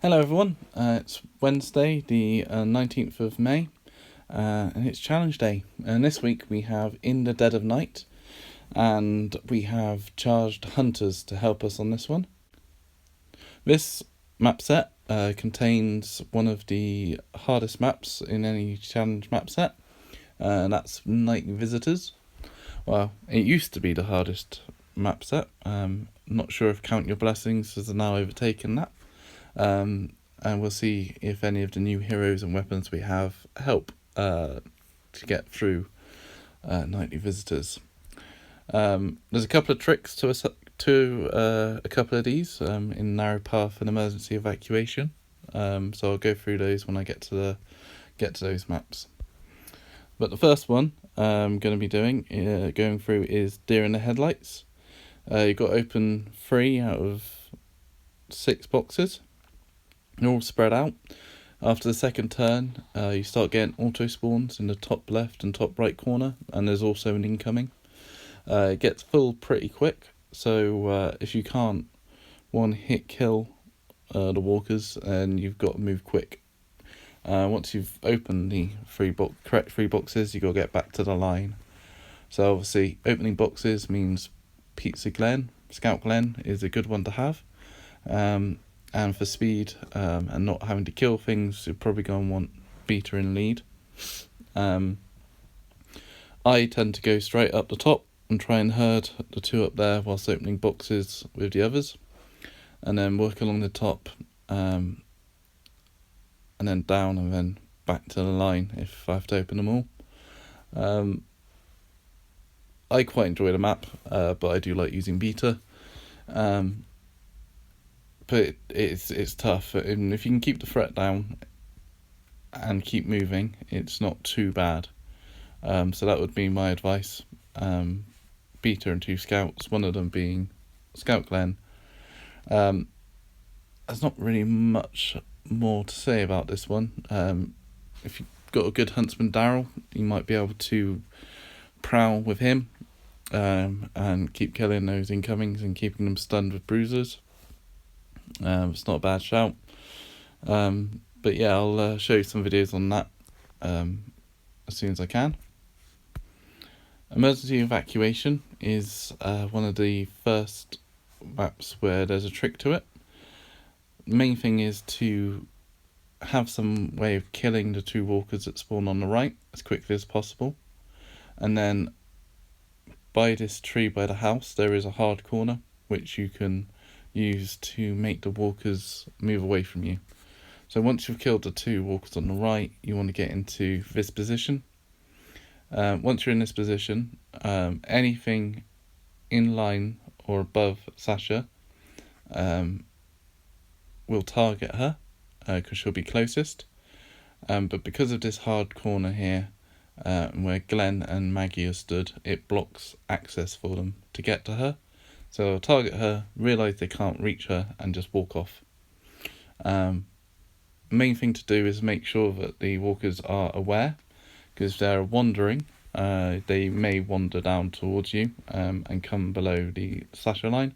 Hello everyone, it's Wednesday the 19th of May and it's challenge day, and this week we have In the Dead of Night and we have charged hunters to help us on this one. This map set contains one of the hardest maps in any challenge map set, and that's Nightly Visitors. Well, it used to be the hardest map set. Not sure if Count Your Blessings has now overtaken that. And we'll see if any of the new heroes and weapons we have help to get through Nightly Visitors. There's a couple of tricks to a couple of these in Narrow Path and Emergency Evacuation. So I'll go through those when I get to those maps. But the first one I'm going to be going through is Deer in the Headlights. You've got to open 3 out of 6 boxes. They're all spread out. After the second turn, you start getting auto spawns in the top left and top right corner, and there's also an incoming. It gets full pretty quick, so if you can't one hit kill the walkers, then you've got to move quick. Once you've opened the correct 3 boxes, you got to get back to the line. So obviously, opening boxes means Pizza Glen, Scout Glen is a good one to have. And for speed and not having to kill things, you're probably going to want Beta in lead. I tend to go straight up the top and try and herd the 2 up there whilst opening boxes with the others, and then work along the top, and then down and then back to the line if I have to open them all. I quite enjoy the map, but I do like using Beta. But it's tough, and if you can keep the threat down and keep moving, it's not too bad. So that would be my advice. Beta and 2 scouts, one of them being Scout Glen. There's not really much more to say about this one. If you've got a good huntsman Daryl, you might be able to prowl with him and keep killing those incomings and keeping them stunned with bruisers. It's not a bad shout. But yeah, I'll show you some videos on that as soon as I can. Emergency Evacuation is one of the first maps where there's a trick to it. The main thing is to have some way of killing the 2 walkers that spawn on the right as quickly as possible. And then by this tree by the house, there is a hard corner which you can use to make the walkers move away from you. So once you've killed the 2 walkers on the right, you want to get into this position. Once you're in this position, anything in line or above Sasha will target her because she'll be closest. But because of this hard corner here, where Glenn and Maggie are stood, it blocks access for them to get to her. So they'll target her, realise they can't reach her, and just walk off. Main thing to do is make sure that the walkers are aware, because if they're wandering, they may wander down towards you and come below the Sasha line.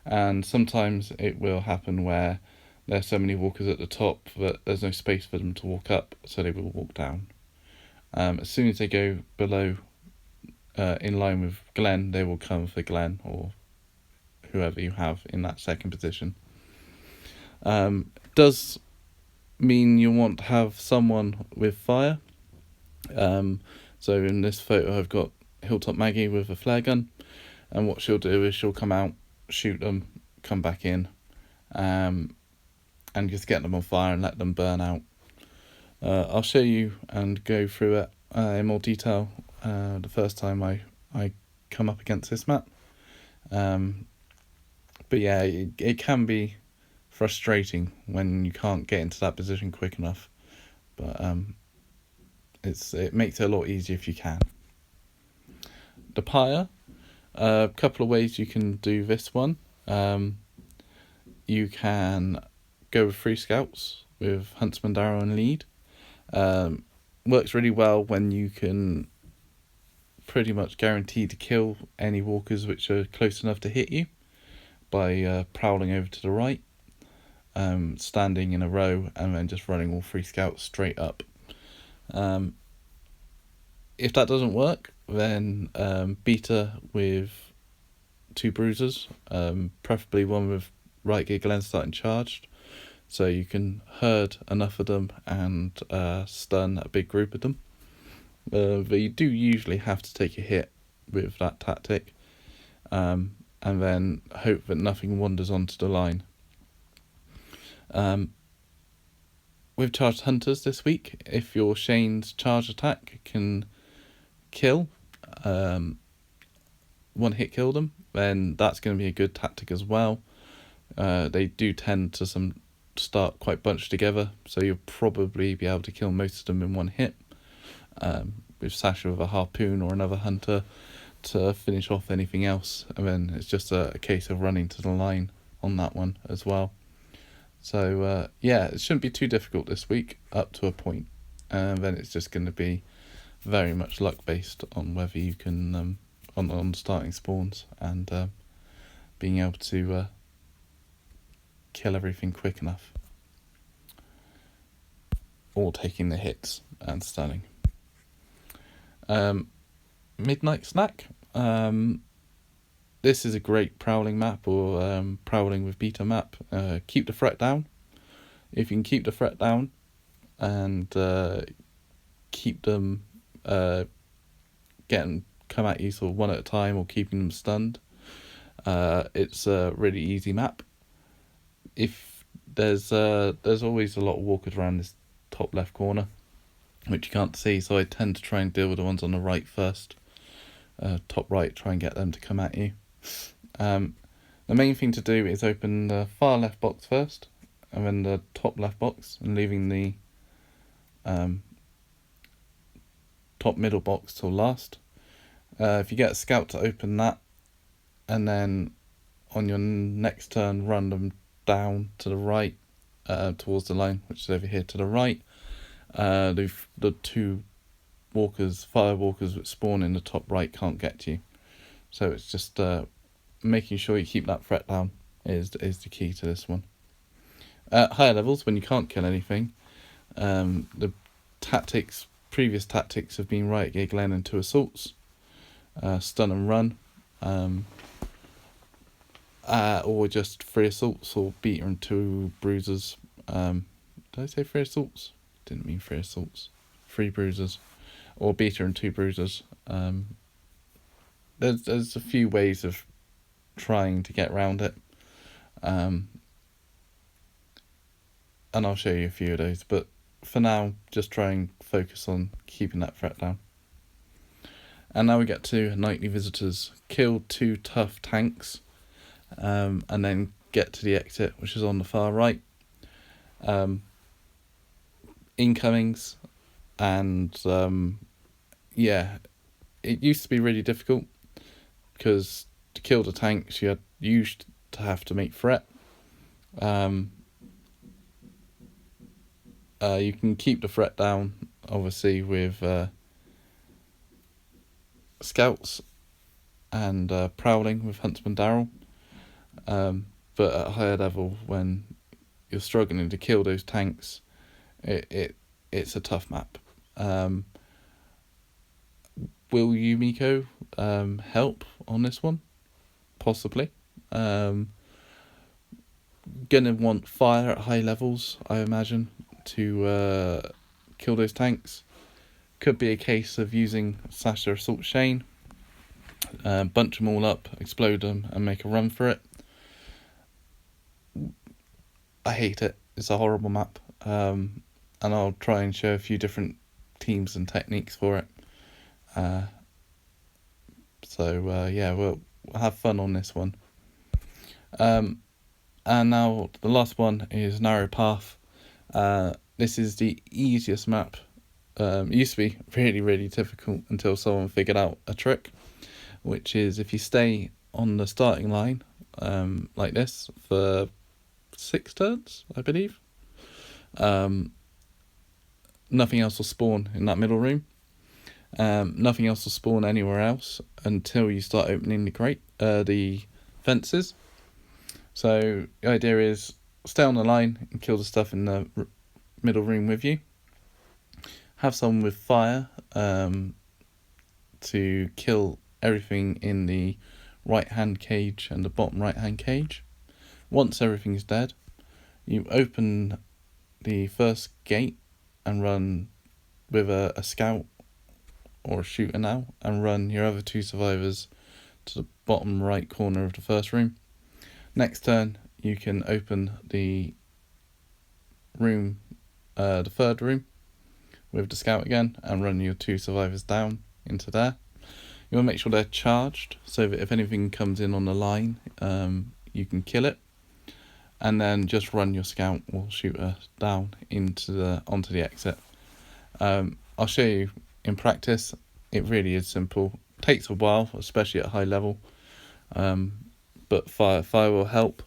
And sometimes it will happen where there's so many walkers at the top that there's no space for them to walk up, so they will walk down. As soon as they go below, in line with Glenn, they will come for Glenn or whoever you have in that second position. Does mean you want to have someone with fire. So in this photo I've got Hilltop Maggie with a flare gun, and what she'll do is she'll come out, shoot them, come back in, and just get them on fire and let them burn out. I'll show you and go through it in more detail the first time I come up against this map. But yeah, it can be frustrating when you can't get into that position quick enough. But it makes it a lot easier if you can. The Pyre, a couple of ways you can do this one. You can go with 3 scouts with Huntsman Darrow and lead. Works really well when you can pretty much guarantee to kill any walkers which are close enough to hit you by prowling over to the right. standing in a row and then just running all 3 scouts straight up. If that doesn't work, then beta with 2 bruisers, preferably one with right gear Glen starting charged, so you can herd enough of them and stun a big group of them. But you do usually have to take a hit with that tactic, and then hope that nothing wanders onto the line. With charged hunters this week, if your Shane's charge attack can kill, one hit kill them, then that's going to be a good tactic as well. They do tend to start quite bunched together, so you'll probably be able to kill most of them in one hit, with Sasha with a harpoon or another hunter to finish off anything else, and then it's just a case of running to the line on that one as well. So it shouldn't be too difficult this week up to a point, and then it's just going to be very much luck based on whether you can on starting spawns and being able to kill everything quick enough, or taking the hits and stunning. Midnight Snack. This is a great prowling map, or prowling with beta map. Keep the threat down. If you can keep the threat down and keep them come at you sort of one at a time, or keeping them stunned, it's a really easy map. If there's always a lot of walkers around this top left corner, which you can't see, so I tend to try and deal with the ones on the right first. Top right, try and get them to come at you. The main thing to do is open the far left box first, and then the top left box, and leaving the top middle box till last. If you get a scout to open that, and then on your next turn run them down to the right, towards the line, which is over here to the right, the 2 fire walkers that spawn in the top right can't get to you. So it's just making sure you keep that threat down is the key to this one. At higher levels, when you can't kill anything, the previous tactics have been right gear Glen and 2 assaults, stun and run, or just 3 assaults, or beater and 2 bruisers. Did I say 3 assaults? Didn't mean 3 assaults. 3 bruisers, or beater and 2 bruisers. There's a few ways of trying to get around it, and I'll show you a few of those, but for now just try and focus on keeping that threat down. And now we get to nightly visitors. Kill 2 tough tanks, and then get to the exit, which is on the far right. Incomings, and it used to be really difficult, because to kill the tanks you used to have to make threat. You can keep the threat down obviously with scouts and prowling with Huntsman Darrell, but at a higher level, when you're struggling to kill those tanks, it's a tough map. Will Yumiko help on this one? Possibly. Gonna want fire at high levels, I imagine, to kill those tanks. Could be a case of using Sasha Assault Shane, bunch them all up, explode them, and make a run for it. I hate it. It's a horrible map, and I'll try and show a few different teams and techniques for it. We'll have fun on this one. And now the last one is Narrow Path. This is the easiest map. It used to be really, really difficult until someone figured out a trick, which is if you stay on the starting line like this for 6 turns, I believe, nothing else will spawn in that middle room. Nothing else will spawn anywhere else until you start opening the fences. So the idea is stay on the line and kill the stuff in the middle room with you. Have someone with fire to kill everything in the right hand cage and the bottom right hand cage. Once everything's dead, you open the first gate and run with a scout or a shooter now, and run your other 2 survivors to the bottom right corner of the first room. Next turn, you can open the room, the third room, with the scout again, and run your 2 survivors down into there. You want to make sure they're charged, so that if anything comes in on the line, you can kill it. And then just run your scout or shooter down onto the exit. I'll show you in practice. It really is simple. Takes a while, especially at high level. But fire will help,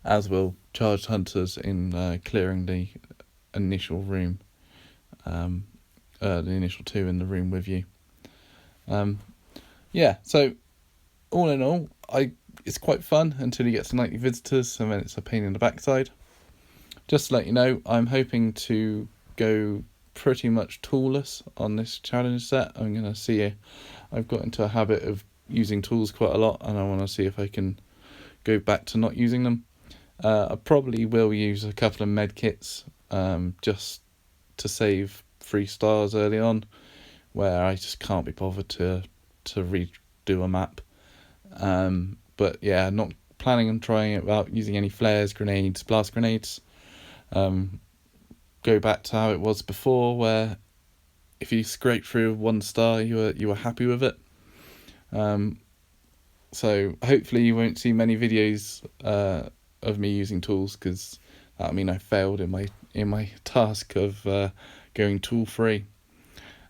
as will charged hunters in clearing the initial room. The initial 2 in the room with you. So all in all, it's quite fun until you get to nightly visitors, and then it's a pain in the backside. Just to let you know, I'm hoping to go pretty much toolless on this challenge set. I'm going to see. I've got into a habit of using tools quite a lot, and I want to see if I can go back to not using them. I probably will use a couple of med kits just to save 3 stars early on, where I just can't be bothered to redo a map. But yeah, not planning on trying it without using any flares, grenades, blast grenades. Go back to how it was before, where if you scrape through 1 star, you were happy with it. So hopefully you won't see many videos of me using tools, because that mean I failed in my task of going tool free.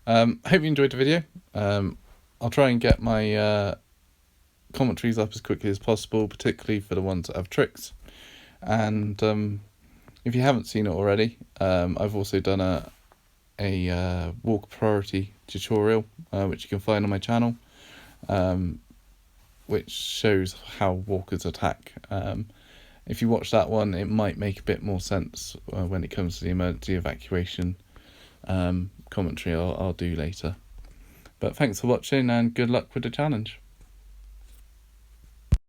Hope you enjoyed the video. I'll try and get my commentaries up as quickly as possible, particularly for the ones that have tricks. And if you haven't seen it already, I've also done a walk priority tutorial, which you can find on my channel, which shows how walkers attack. If you watch that one, it might make a bit more sense when it comes to the emergency evacuation commentary I'll do later. But thanks for watching, and good luck with the challenge.